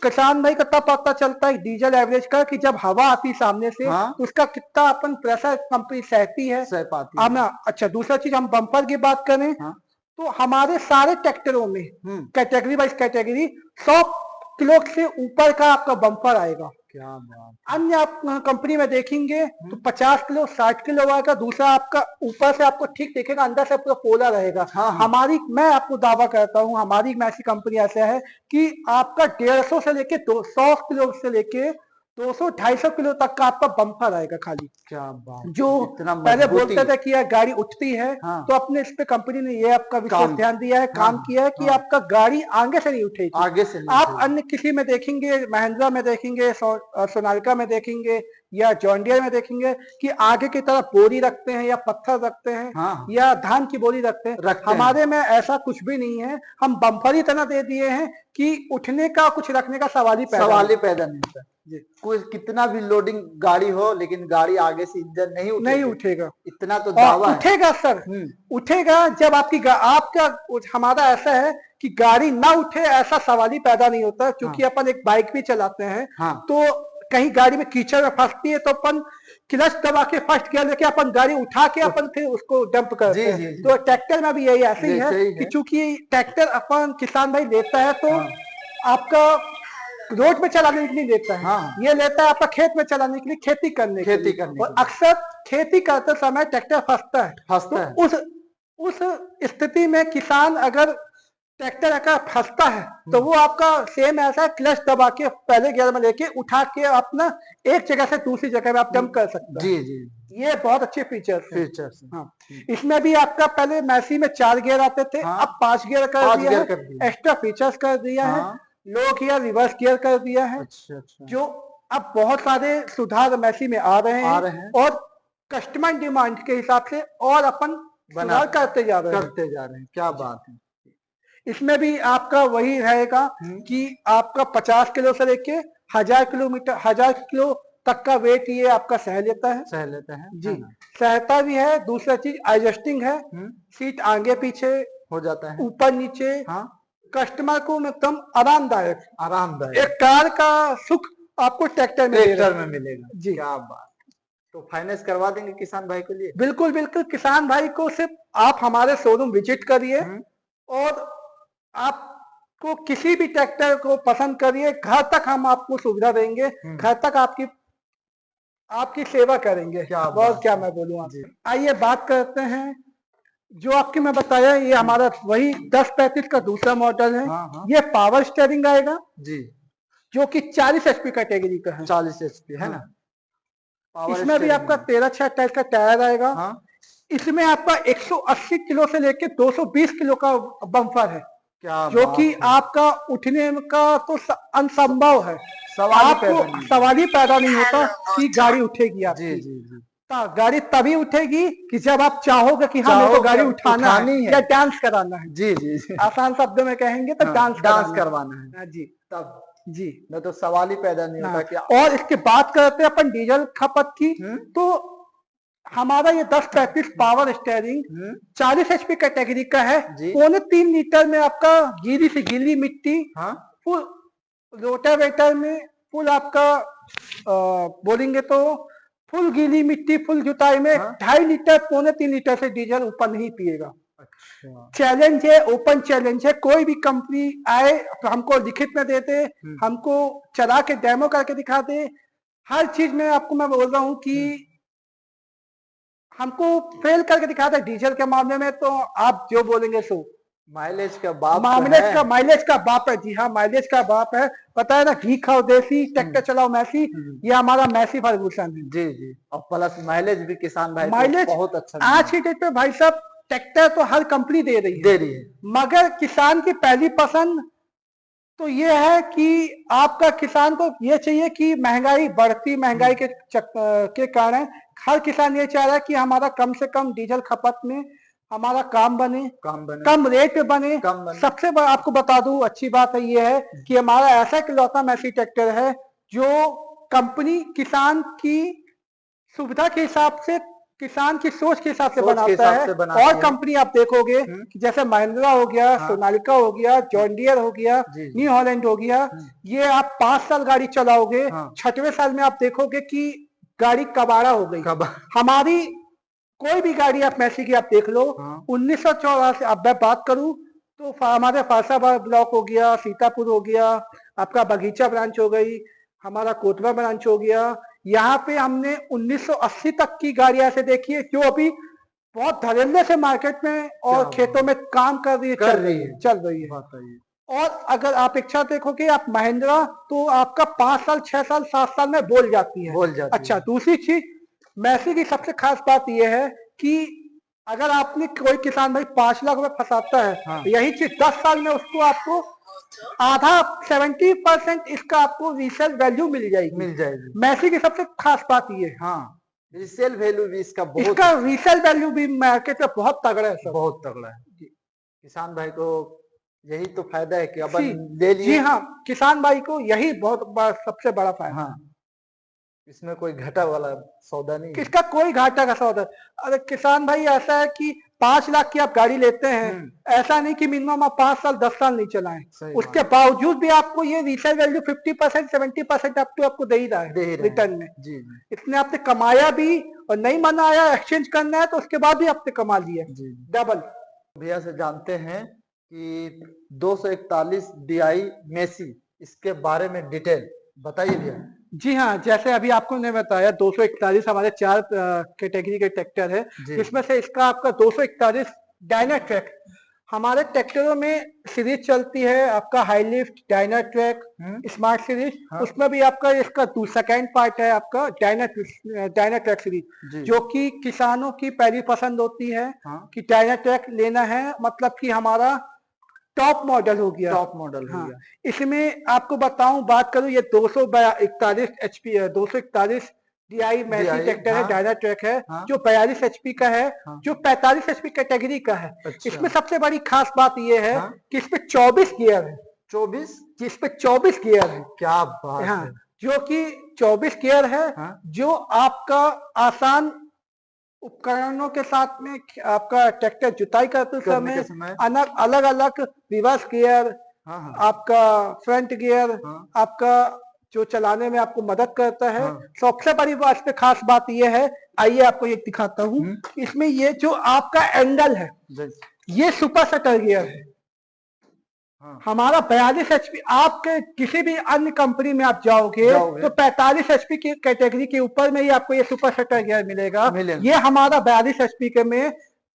[SPEAKER 2] किसान भाई का तब पता चलता है डीजल एवरेज का कि जब हवा आती सामने से तो उसका कितना अपन प्रेशर कंपनी सहती है। अच्छा, दूसरा चीज हम बम्पर की बात करें तो हमारे सारे ट्रैक्टरों में कैटेगरी वाइज कैटेगरी 100 किलो से ऊपर का आपका बम्पर आएगा।
[SPEAKER 1] क्या बात।
[SPEAKER 2] अन्य आप कंपनी में देखेंगे तो 50 किलो 60 किलो आएगा। दूसरा आपका ऊपर से आपको ठीक दिखेगा, अंदर से पूरा पोला रहेगा। मैं आपको दावा करता हूँ हमारी ऐसी कंपनी ऐसा है कि आपका 150 से लेके 100 किलो से लेके 200-250 किलो तक का आपका बम्पर आएगा खाली।
[SPEAKER 1] क्या बात।
[SPEAKER 2] जो पहले बोलते थे कि यार गाड़ी उठती है, तो अपने इस पे कंपनी ने ये आपका विशेष ध्यान दिया है, काम किया है कि आपका गाड़ी आगे से नहीं उठेगी।
[SPEAKER 1] आगे से नहीं
[SPEAKER 2] आप अन्य किसी में देखेंगे, महिंद्रा में देखेंगे, सोनालिका में देखेंगे या जॉन डियर में देखेंगे कि आगे की तरफ बोरी रखते हैं या पत्थर रखते हैं या धान की बोरी रखते हैं। हमारे में ऐसा कुछ भी नहीं है। हम बम्पर ही इतना दे दिए हैं कि उठने का कुछ रखने का सवाल ही पैदा नहीं होता।
[SPEAKER 1] कोई कितना भी लोडिंग गाड़ी हो, लेकिन गाड़ी आगे से इंजन नहीं
[SPEAKER 2] उठेगा।
[SPEAKER 1] इतना तो दावा
[SPEAKER 2] उठेगा सर, उठेगा जब आपका हमारा ऐसा है कि गाड़ी ना उठे ऐसा सवाल ही पैदा नहीं होता। क्योंकि अपन एक बाइक भी चलाते हैं तो कहीं गाड़ी में कीचड़ में फंसती है तो अपन क्लच दबा के फर्स्ट गियर लेके अपन गाड़ी उठा के अपन फिर उसको डंप करते हैं। तो ट्रैक्टर में भी यही ऐसे ही है कि चूंकि ट्रैक्टर अपन किसान भाई लेता है तो आपका रोड में चलाने के लिए लेता है। ये लेता है आपका खेत में चलाने के लिए, खेती करने के लिए। और अक्सर खेती करते समय ट्रैक्टर फंसता है। तो उस स्थिति में किसान अगर ट्रैक्टर अगर फंसता है तो वो आपका सेम ऐसा क्लच दबा के पहले गियर में लेके उठा के अपना एक जगह से दूसरी जगह में आप जंप कर सकते हैं।
[SPEAKER 1] जी जी
[SPEAKER 2] ये बहुत अच्छे फीचर्स है।
[SPEAKER 1] फीचर्स
[SPEAKER 2] हाँ, इसमें भी आपका पहले मैसी में 4 गियर आते थे,
[SPEAKER 1] हाँ,
[SPEAKER 2] अब 5 गियर कर
[SPEAKER 1] 5
[SPEAKER 2] दिया
[SPEAKER 1] गियर
[SPEAKER 2] है,
[SPEAKER 1] कर दिया।
[SPEAKER 2] एक्स्ट्रा फीचर्स कर दिया है,
[SPEAKER 1] हाँ
[SPEAKER 2] लो गियर रिवर्स गियर कर दिया है,
[SPEAKER 1] अच्छा अच्छा
[SPEAKER 2] जो अब बहुत सारे सुधार मैसी में आ रहे
[SPEAKER 1] आ
[SPEAKER 2] हैं
[SPEAKER 1] रहे हैं
[SPEAKER 2] और कस्टमर डिमांड के हिसाब से और अपन
[SPEAKER 1] बना
[SPEAKER 2] सुधार करते जा रहे हैं।
[SPEAKER 1] करते जा रहे हैं, क्या बात है।
[SPEAKER 2] इसमें भी आपका वही रहेगा कि आपका 50 किलो से लेके 1000 किलो तक का वेट ये आपका सह लेता है।
[SPEAKER 1] सह लेते हैं
[SPEAKER 2] जी,
[SPEAKER 1] है ना?
[SPEAKER 2] सहता भी है। दूसरा चीज एडजस्टिंग है, सीट आगे पीछे
[SPEAKER 1] हो जाता है
[SPEAKER 2] ऊपर नीचे,
[SPEAKER 1] हाँ
[SPEAKER 2] कस्टमर को एकदम आरामदायक
[SPEAKER 1] आरामदायक
[SPEAKER 2] एक कार का सुख आपको ट्रैक्टर में दे रहा
[SPEAKER 1] ट्रैक्टर
[SPEAKER 2] है।
[SPEAKER 1] में मिलेगा।
[SPEAKER 2] जी,
[SPEAKER 1] क्या बात। तो फाइनेंस करवा देंगे किसान भाई के लिए?
[SPEAKER 2] बिल्कुल बिल्कुल, किसान भाई को सिर्फ आप हमारे शोरूम विजिट करिए और आपको किसी भी ट्रैक्टर को पसंद करिए, घर तक हम आपको सुविधा देंगे, घर तक आपकी आपकी सेवा करेंगे।
[SPEAKER 1] क्या
[SPEAKER 2] बहुत
[SPEAKER 1] बात
[SPEAKER 2] क्या
[SPEAKER 1] है।
[SPEAKER 2] मैं बोलूँ
[SPEAKER 1] जी।
[SPEAKER 2] आपसे। आइए बात करते हैं जो आपकी मैं बताया, ये हमारा वही 1035 का दूसरा मॉडल है।
[SPEAKER 1] हाँ हाँ
[SPEAKER 2] ये पावर स्टीयरिंग आएगा
[SPEAKER 1] जी,
[SPEAKER 2] जो कि 40 HP कैटेगरी का है।
[SPEAKER 1] 40 HP है
[SPEAKER 2] हाँ।
[SPEAKER 1] ना? पावर
[SPEAKER 2] इसमें भी
[SPEAKER 1] स्टीयरिंग
[SPEAKER 2] आपका
[SPEAKER 1] में।
[SPEAKER 2] 13/6 टाइप का टायर आएगा।
[SPEAKER 1] हाँ
[SPEAKER 2] इसमें आपका 180 किलो से लेके 220 किलो का बम्पर है,
[SPEAKER 1] क्या
[SPEAKER 2] जो
[SPEAKER 1] बात
[SPEAKER 2] कि
[SPEAKER 1] है।
[SPEAKER 2] आपका उठने का तो असंभव है।
[SPEAKER 1] सवाल ही पैदा
[SPEAKER 2] आपको
[SPEAKER 1] नहीं होता।
[SPEAKER 2] सवाल ही पैदा नहीं होता कि गाड़ी उठेगी
[SPEAKER 1] जी
[SPEAKER 2] आपकी।
[SPEAKER 1] जी जी
[SPEAKER 2] गाड़ी तभी उठेगी कि जब आप चाहोगे कि हाँ मेरे को गाड़ी उठाना है या डांस कराना है।
[SPEAKER 1] जी जी जी
[SPEAKER 2] आसान शब्दों में कहेंगे तो
[SPEAKER 1] हाँ,
[SPEAKER 2] डांस
[SPEAKER 1] डांस करवाना है
[SPEAKER 2] हाँ जी
[SPEAKER 1] तब
[SPEAKER 2] जी।
[SPEAKER 1] न तो सवाल ही पैदा नहीं
[SPEAKER 2] हाँ,
[SPEAKER 1] होता कि
[SPEAKER 2] और इसके बात करते हैं अपन डीजल खपत की, तो हमारा ये 1035 पावर स्टीयरिंग 40 HP कैटेगरी का है।
[SPEAKER 1] जी
[SPEAKER 2] 3.25 लीटर में आपका गीली से गीली मिट्टी
[SPEAKER 1] हाँ
[SPEAKER 2] फुल रोटावेटर में फुल आपका बोलेंगे तो फुल गीली मिट्टी फुल जुताई में
[SPEAKER 1] हाँ?
[SPEAKER 2] 2.5 लीटर 3.25 लीटर से डीजल ऊपर नहीं पिएगा।
[SPEAKER 1] अच्छा
[SPEAKER 2] चैलेंज है, ओपन चैलेंज है। कोई भी कंपनी आए तो हमको लिखित में दे दे, हमको चला के डेमो करके दिखा दे। हर चीज में आपको मैं बोल रहा हूँ कि हमको फेल करके दिखा दे। डीजल के मामले में तो आप जो बोलेंगे सो।
[SPEAKER 1] माइलेज का बाप
[SPEAKER 2] माइलेज का बाप है। जी हाँ, माइलेज का बाप है। पता है ना, घी खाओ देसी, ट्रैक्टर चलाओ मैसी, ये हमारा मैसी फर्गूसन है।
[SPEAKER 1] जी जी, और प्लस माइलेज भी किसान भाई
[SPEAKER 2] माइलेज
[SPEAKER 1] को बहुत अच्छा
[SPEAKER 2] आज की डेट पे भाई साहब ट्रैक्टर तो हर कंपनी दे रही है, मगर किसान की पहली पसंद तो ये है कि आपका किसान को ये चाहिए कि महंगाई बढ़ती महंगाई के कारण हर किसान ये चाह रहा है कि हमारा कम से कम डीजल खपत में हमारा काम बने, कम रेट पे बने। सबसे बड़ा आपको बता दूं अच्छी बात है ये है कि हमारा ऐसा इकलौता मैसी ट्रैक्टर है जो कंपनी किसान की सुविधा के हिसाब से, किसान की सोच के हिसाब से बनाता है। और कंपनी आप देखोगे कि जैसे महिंद्रा हो गया, सोनालिका हो गया, जॉन डियर हो गया, न्यू हॉलैंड हो गया, ये आप 5 साल गाड़ी चलाओगे, 6वें साल में आप देखोगे कि गाड़ी कबाड़ा हो गई। हमारी कोई भी गाड़ी आप मैसी की आप देख लो, 1984 अब मैं बात करूं तो हमारे फरसाबाद ब्लॉक हो गया, सीतापुर हो गया, आपका बगीचा ब्रांच हो गई, हमारा कोटवा ब्रांच हो गया। यहाँ पे हमने 1980 तक की गाड़ियां ऐसे देखी है जो अभी बहुत धड़ल्ले से मार्केट में और खेतों में काम कर रही है, चल रही है। और अगर आप इच्छा देखोगे आप महिंद्रा तो आपका 5 साल 6 साल 7 साल में बोल जाती है। अच्छा, दूसरी चीज मैसी की सबसे खास बात यह है कि अगर आपने कोई किसान भाई 5 लाख रुपए फंसाता है, यही चीज 10 साल में उसको आपको आधा 70% इसका आपको रीसेल वैल्यू मिल जाएगी। मैसी की सबसे खास बात ये है।
[SPEAKER 1] हाँ, रीसेल वैल्यू भी इसका
[SPEAKER 2] रीसेल वैल्यू भी मार्केट में बहुत तगड़ा है,
[SPEAKER 1] बहुत तगड़ा है। किसान भाई को यही तो फायदा है कि अपन ले लिए।
[SPEAKER 2] जी हाँ, किसान भाई को यही बहुत सबसे बड़ा फायदा।
[SPEAKER 1] इसमें कोई घाटा वाला सौदा नहीं,
[SPEAKER 2] किसका कोई घाटा का सौदा। अरे किसान भाई ऐसा है कि 5 लाख की आप गाड़ी लेते हैं, ऐसा नहीं कि मिनिमम आप 5 साल 10 साल नहीं चलाएं, उसके बावजूद भी आपको ये रीसेल वैल्यू 50% 70% आपको दे ही रहा है रिटर्न में। इतने आपने कमाया भी, और नहीं मना आया एक्सचेंज करना है तो उसके बाद भी आपने कमा लिया डबल।
[SPEAKER 1] भैया से जानते हैं कि 241 DI मेसी, इसके बारे में डिटेल बताइए भैया।
[SPEAKER 2] जी हाँ, जैसे अभी आपको ने बताया 241 हमारे 4 कैटेगरी के ट्रैक्टर है, जिसमें से इसका आपका 241 डायनाट्रैक हमारे ट्रैक्टरों में सीरीज चलती है आपका high lift, Diana track, smart series.
[SPEAKER 1] हाँ।
[SPEAKER 2] उसमें भी आपका इसका सेकंड पार्ट है आपका डायना ट्रैक सीरीज,
[SPEAKER 1] जी।
[SPEAKER 2] जो कि किसानों की पहली पसंद होती है
[SPEAKER 1] हाँ।
[SPEAKER 2] कि डायना ट्रैक लेना है, मतलब कि हमारा टॉप मॉडल हो गया।
[SPEAKER 1] टॉप मॉडल हो
[SPEAKER 2] हाँ,
[SPEAKER 1] गया।
[SPEAKER 2] इसमें आपको बताऊं, बात करूं, ये 241 एचपी है, 241 DI मैसी
[SPEAKER 1] DI,
[SPEAKER 2] ट्रैक्टर है,
[SPEAKER 1] हाँ।
[SPEAKER 2] डायना ट्रैक है,
[SPEAKER 1] हाँ।
[SPEAKER 2] जो 42 एचपी का है,
[SPEAKER 1] हाँ।
[SPEAKER 2] जो 45 एचपी कैटेगरी का है।
[SPEAKER 1] अच्छा।
[SPEAKER 2] इसमें सबसे बड़ी खास बात यह है
[SPEAKER 1] हाँ।
[SPEAKER 2] कि इसमें 24 गियर है,
[SPEAKER 1] 24,
[SPEAKER 2] जिसपे 24 गियर है।
[SPEAKER 1] क्या बात
[SPEAKER 2] हाँ,
[SPEAKER 1] है।
[SPEAKER 2] जो कि 24 गियर है,
[SPEAKER 1] हाँ।
[SPEAKER 2] जो आपका आसान उपकरणों के साथ में आपका ट्रैक्टर जुताई करते
[SPEAKER 1] करने के
[SPEAKER 2] समय
[SPEAKER 1] समय।
[SPEAKER 2] अलग अलग रिवर्स गियर,
[SPEAKER 1] हाँ हाँ।
[SPEAKER 2] आपका फ्रंट गियर,
[SPEAKER 1] हाँ।
[SPEAKER 2] आपका जो चलाने में आपको मदद करता है।
[SPEAKER 1] हाँ।
[SPEAKER 2] सबसे बड़ी बात पे खास बात यह है, आइए आपको ये दिखाता हूँ। इसमें ये जो आपका एंगल है, ये सुपर शटर गियर है।
[SPEAKER 1] हाँ।
[SPEAKER 2] हमारा 42 एचपी, आपके किसी भी अन्य कंपनी में आप जाओगे तो 45 एचपी की कैटेगरी के ऊपर में ही आपको ये सुपर शटर गियर मिलेगा। ये हमारा 42 एचपी के में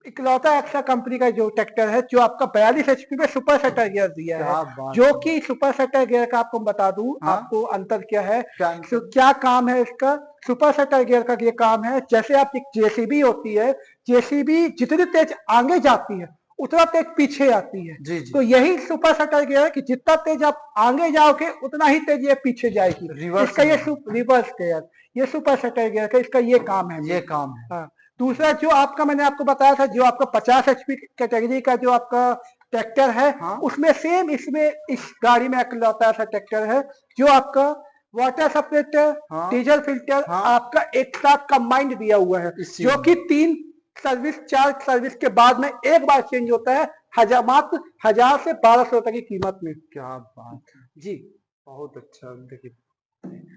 [SPEAKER 2] इकलौता ऐसा कंपनी का जो ट्रैक्टर है जो आपका 42 एचपी में सुपर शटर गियर दिया है। जो कि सुपर शटर गियर का आपको बता दूं, आपको अंतर क्या है, क्या काम है इसका। सुपर शटर गियर का ये काम है, जैसे आप एक जेसीबी होती है, जेसीबी जितनी तेज आगे जाती है उतना तेज पीछे आती है।
[SPEAKER 1] जी जी।
[SPEAKER 2] तो यही सुपर शटर गियर है कि जितना तेज आप आगे जाओगे उतना ही तेज ये पीछे जाएगी। इसका ये रिवर्स गियर, ये सुपर शटर गियर का इसका ये काम है।
[SPEAKER 1] ये काम है।
[SPEAKER 2] हाँ। दूसरा जो आपका मैंने आपको बताया था, जो आपका 50 एचपी कैटेगरी का जो आपका ट्रैक्टर है,
[SPEAKER 1] हाँ।
[SPEAKER 2] उसमें सेम इसमें इस गाड़ी में इकलौता ऐसा ट्रैक्टर है जो आपका वाटर सेपरेटर,
[SPEAKER 1] हाँ।
[SPEAKER 2] डीजल फिल्टर,
[SPEAKER 1] हाँ।
[SPEAKER 2] आपका एक साथ कंबाइंड दिया हुआ है, जो कि 3 सर्विस 4 सर्विस के बाद में एक बार चेंज होता है, मात्र 1000 से 1200 रुपए की कीमत में।
[SPEAKER 1] क्या बात है
[SPEAKER 2] जी,
[SPEAKER 1] बहुत अच्छा। देखिए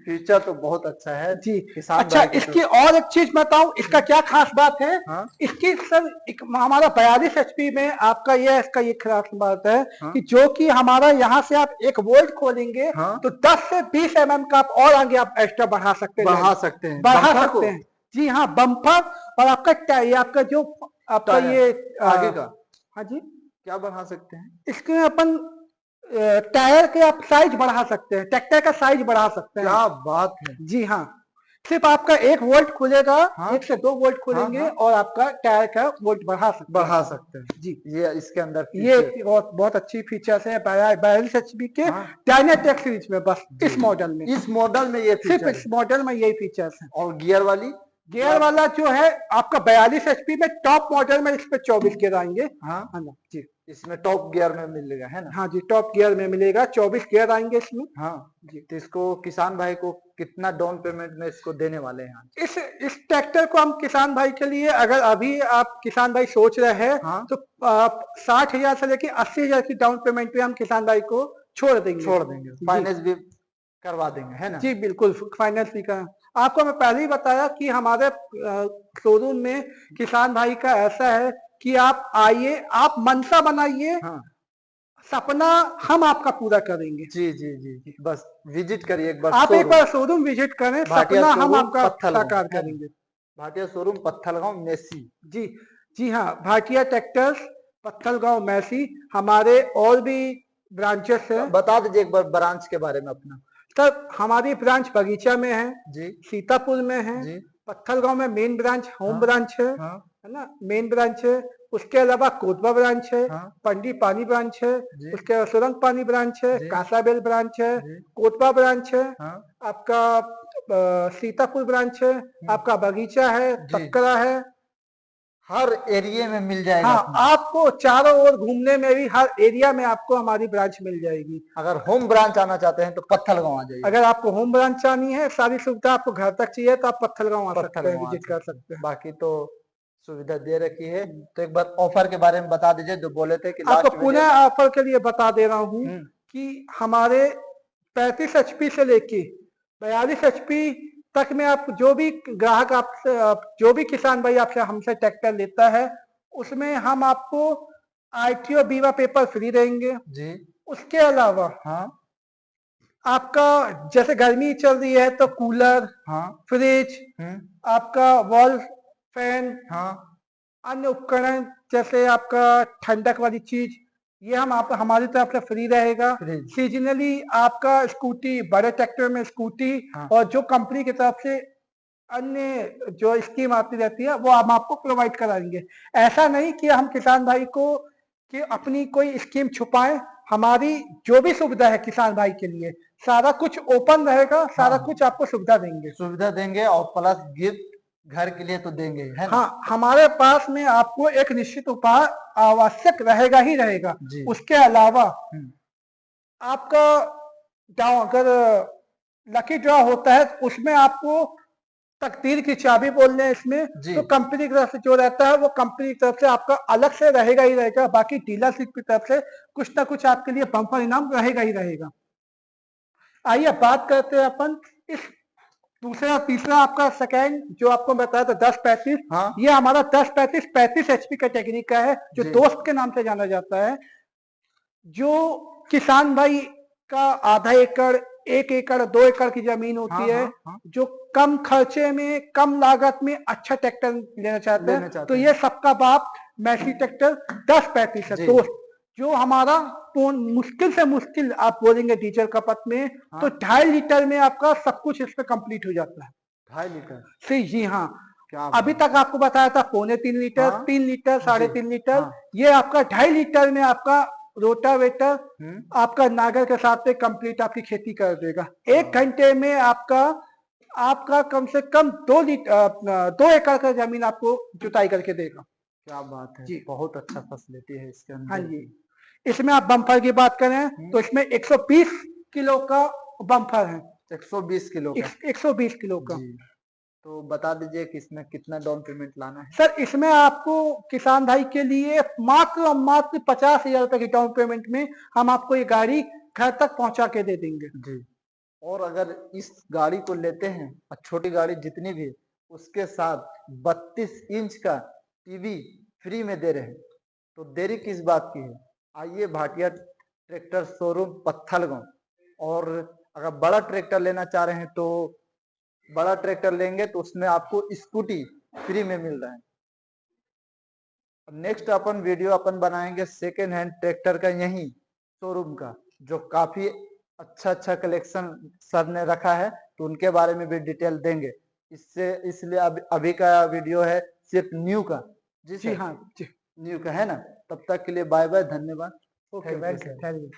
[SPEAKER 1] फीचर तो बहुत अच्छा है
[SPEAKER 2] जी।
[SPEAKER 1] किसान
[SPEAKER 2] अच्छा,
[SPEAKER 1] भाई को
[SPEAKER 2] इसकी और एक चीज बताऊं, इसका क्या खास बात है।
[SPEAKER 1] हाँ।
[SPEAKER 2] इसकी सर हमारा 42 एचपी में आपका ये इसका ये खास बात है कि जो कि हमारा यहाँ से आप एक वोल्ट खोलेंगे तो 10 से 20 का आप और आगे आप एक्स्ट्रा बढ़ा सकते हैं,
[SPEAKER 1] बढ़ा सकते हैं,
[SPEAKER 2] बढ़ा सकते हैं। जी हाँ, बम्पर और आपका ये आपका जो आपका ये
[SPEAKER 1] आगे का।
[SPEAKER 2] हाँ जी,
[SPEAKER 1] क्या बढ़ा सकते हैं
[SPEAKER 2] इसके अपन टायर के आप साइज बढ़ा सकते हैं, ट्रैक्टर का साइज बढ़ा सकते हैं।
[SPEAKER 1] क्या बात है।
[SPEAKER 2] जी हाँ, सिर्फ आपका 1 वोल्ट खुलेगा,
[SPEAKER 1] हाँ।
[SPEAKER 2] 1 से 2 वोल्ट खुलेंगे।
[SPEAKER 1] हाँ।
[SPEAKER 2] और आपका टायर का वोल्ट बढ़ा सकते हैं। जी,
[SPEAKER 1] ये इसके अंदर
[SPEAKER 2] ये बहुत अच्छी फीचर्स है 42 एचपी के डायनाटेक सीरीज में, बस इस मॉडल में,
[SPEAKER 1] इस मॉडल में ये
[SPEAKER 2] सिर्फ
[SPEAKER 1] फीचर
[SPEAKER 2] इस मॉडल में यही फीचर्स हैं।
[SPEAKER 1] और गियर वाली
[SPEAKER 2] गियर वाला जो है आपका 42 एचपी में टॉप मॉडल में, इस पे 24 गियर आएंगे।
[SPEAKER 1] हाँ।
[SPEAKER 2] हाँ जी,
[SPEAKER 1] इसमें टॉप गियर में मिलेगा है ना।
[SPEAKER 2] हाँ जी, टॉप गियर में मिलेगा, 24 गियर आएंगे इसमें।
[SPEAKER 1] हाँ जी। तो इसको किसान भाई को कितना डाउन पेमेंट में इसको देने वाले हैं।
[SPEAKER 2] इस ट्रैक्टर को हम किसान भाई के लिए, अगर अभी आप किसान भाई सोच रहे हैं तो 60,000 से लेके 80,000 की डाउन पेमेंट पे हम किसान भाई को छोड़ देंगे,
[SPEAKER 1] फाइनेंस भी करवा देंगे है ना।
[SPEAKER 2] जी बिल्कुल, फाइनेंस भी का। आपको मैं पहले ही बताया कि हमारे शोरूम में किसान भाई का ऐसा है कि आप आइए, आप मनसा बनाइए, सपना हम आपका पूरा करेंगे।
[SPEAKER 1] जी जी जी, बस विजिट करिए एक बार,
[SPEAKER 2] आप एक बार शोरूम विजिट करें, सपना हम आपका साकार करेंगे।
[SPEAKER 1] भाटिया शोरूम पत्थलगांव मैसी।
[SPEAKER 2] जी जी हाँ, भाटिया ट्रैक्टर्स पत्थलगांव मैसी। हमारे और भी ब्रांचेस हैं।
[SPEAKER 1] बता दीजिए एक बार ब्रांच के बारे में अपना।
[SPEAKER 2] सर, हमारी ब्रांच बगीचा में है
[SPEAKER 1] जी,
[SPEAKER 2] सीतापुर में है
[SPEAKER 1] जी,
[SPEAKER 2] पत्थलगांव में मेन ब्रांच होम ब्रांच है ना, मेन ब्रांच है। उसके अलावा कोटवा ब्रांच है, पंडी पानी ब्रांच है, उसके सुरंग पानी ब्रांच है, कासाबेल ब्रांच है, कोटवा ब्रांच है, आपका सीतापुर ब्रांच है, आपका बगीचा है, तक्करा है।
[SPEAKER 1] हर एरिया में मिल जाएगा।
[SPEAKER 2] हाँ, आपको चारों ओर घूमने में भी हर एरिया में आपको हमारी ब्रांच मिल जाएगी।
[SPEAKER 1] अगर होम ब्रांच आना चाहते हैं तो पत्थलगांव आ जाइए।
[SPEAKER 2] अगर आपको होम ब्रांच आनी है, सारी सुविधा आपको घर तक चाहिए तो आप पत्थलगांव आ सकते हैं, विजिट कर सकते हैं।
[SPEAKER 1] बाकी तो सुविधा दे रखी है। तो एक बार ऑफर के बारे में बता दीजिए, जो बोले थे कि
[SPEAKER 2] आपको पुनः ऑफर के लिए बता दे रहा हूँ कि हमारे 35 एचपी से लेके 42 एचपी तक में आप जो भी ग्राहक आपसे, जो भी किसान भाई आपसे हमसे ट्रैक्टर लेता है, उसमें हम आपको आरटीओ बीमा पेपर फ्री देंगे जी। उसके अलावा आपका जैसे गर्मी चल रही है तो कूलर, फ्रिज, आपका वॉल फैन, अन्य उपकरण जैसे आपका ठंडक वाली चीज, ये हम आप हमारी तरफ से फ्री रहेगा।
[SPEAKER 1] फ्रिज।
[SPEAKER 2] सीजनली आपका स्कूटी, बड़े ट्रैक्टर में स्कूटी,
[SPEAKER 1] हाँ।
[SPEAKER 2] और जो कंपनी की तरफ से अन्य जो स्कीम आती रहती है वो हम आपको प्रोवाइड कराएंगे। ऐसा नहीं कि हम किसान भाई को कि अपनी कोई स्कीम छुपाएं। हमारी जो भी सुविधा है किसान भाई के लिए, सारा कुछ ओपन रहेगा, सारा
[SPEAKER 1] हाँ।
[SPEAKER 2] कुछ आपको सुविधा देंगे।
[SPEAKER 1] सुविधा देंगे और प्लस गिफ्ट घर के लिए तो देंगे, है ना?
[SPEAKER 2] हाँ, हमारे पास में आपको एक निश्चित उपहार आवश्यक रहेगा ही रहेगा।
[SPEAKER 1] जी।
[SPEAKER 2] उसके अलावा
[SPEAKER 1] हम्म,
[SPEAKER 2] आपका ड्रॉ, अगर लकी ड्रॉ होता है तो उसमें आपको तकदीर की चाबी बोल रहे हैं इसमें,
[SPEAKER 1] जी।
[SPEAKER 2] तो कंपनी की तरफ से जो रहता है वो कंपनी की तरफ से आपका अलग से रहेगा ही रहेगा। बाकी डीलरशिप की तरफ से कुछ ना कुछ आपके लिए बम्पर इनाम रहेगा ही रहेगा। आइए बात करते हैं अपन इस दूसरा तीसरा आपका सेकेंड जो आपको बताया था 10-35।
[SPEAKER 1] हाँ।
[SPEAKER 2] ये हमारा 10-35 HP कैटेगरी का है, जो
[SPEAKER 1] जी।
[SPEAKER 2] दोस्त के नाम से जाना जाता है। जो किसान भाई का आधा एकड़, 1 एकड़, 2 एकड़ की जमीन होती
[SPEAKER 1] हाँ
[SPEAKER 2] है,
[SPEAKER 1] हाँ हाँ।
[SPEAKER 2] जो कम खर्चे में, कम लागत में अच्छा ट्रैक्टर लेना चाहते
[SPEAKER 1] लेना
[SPEAKER 2] हैं,
[SPEAKER 1] चाहते
[SPEAKER 2] तो
[SPEAKER 1] हैं।
[SPEAKER 2] ये सबका बाप मैसी ट्रैक्टर 10-35 है
[SPEAKER 1] जी।
[SPEAKER 2] दोस्त। जो हमारा मुश्किल से मुश्किल आप बोलेंगे डीजल खपत में, तो
[SPEAKER 1] हाँ।
[SPEAKER 2] 2.5 लीटर में आपका सब कुछ इसमें कंप्लीट हो जाता है।
[SPEAKER 1] 2.5 लीटर।
[SPEAKER 2] जी हाँ।
[SPEAKER 1] क्या
[SPEAKER 2] अभी
[SPEAKER 1] बात
[SPEAKER 2] तक आपको बताया था 3.25 लीटर,
[SPEAKER 1] हाँ।
[SPEAKER 2] 3 लीटर,
[SPEAKER 1] जी।
[SPEAKER 2] 3.5 लीटर।
[SPEAKER 1] हाँ।
[SPEAKER 2] ये आपका 2.5 लीटर में आपका रोटावेटर
[SPEAKER 1] हम्म।
[SPEAKER 2] आपका नागर के साथ में कंप्लीट आपकी खेती कर देगा। 1 घंटे में आपका आपका कम से कम 2 एकड़ का जमीन आपको जुताई करके देगा।
[SPEAKER 1] क्या बात है,
[SPEAKER 2] जी
[SPEAKER 1] बहुत अच्छा फैसिलिटी है इसके
[SPEAKER 2] हाँ
[SPEAKER 1] अंदर
[SPEAKER 2] जी।
[SPEAKER 1] की।
[SPEAKER 2] इसमें आप बम्पर की बात करें तो इसमें 120 किलो का बम्पर है।
[SPEAKER 1] 120 किलो का।
[SPEAKER 2] 120 किलो का।
[SPEAKER 1] जी। तो बता दीजिए कि इसमें कितना डाउन पेमेंट लाना है?
[SPEAKER 2] सर इसमें आपको किसान भाई के लिए मात्र और मात्र 50,000 रुपए की डाउन पेमेंट में हम आपको ये गाड़ी घर तक पहुंचा के दे देंगे।
[SPEAKER 1] जी। और अगर इस गाड़ी को लेते हैं और छोटी गाड़ी जितनी भी, उसके साथ 32 इंच का टीवी फ्री में दे रहे हैं, तो देरी किस बात की है? आइए भाटिया ट्रैक्टर शोरूम पत्थलगांव। और अगर बड़ा ट्रैक्टर लेना चाह रहे हैं तो बड़ा ट्रैक्टर लेंगे तो उसमें आपको स्कूटी फ्री में मिल रहा है। नेक्स्ट अपन वीडियो अपन बनाएंगे सेकेंड हैंड ट्रैक्टर का, यही शोरूम का, जो काफी अच्छा अच्छा कलेक्शन सर ने रखा है, तो उनके बारे में भी डिटेल देंगे। इसलिए अभी का वीडियो है सिर्फ न्यू का। जी
[SPEAKER 2] जी
[SPEAKER 1] सर।
[SPEAKER 2] हाँ जी।
[SPEAKER 1] न्यू का है ना? तब तक के लिए बाय बाय, धन्यवाद।
[SPEAKER 2] Okay,
[SPEAKER 1] thank you
[SPEAKER 2] welcome,
[SPEAKER 1] sir.
[SPEAKER 2] Thank you.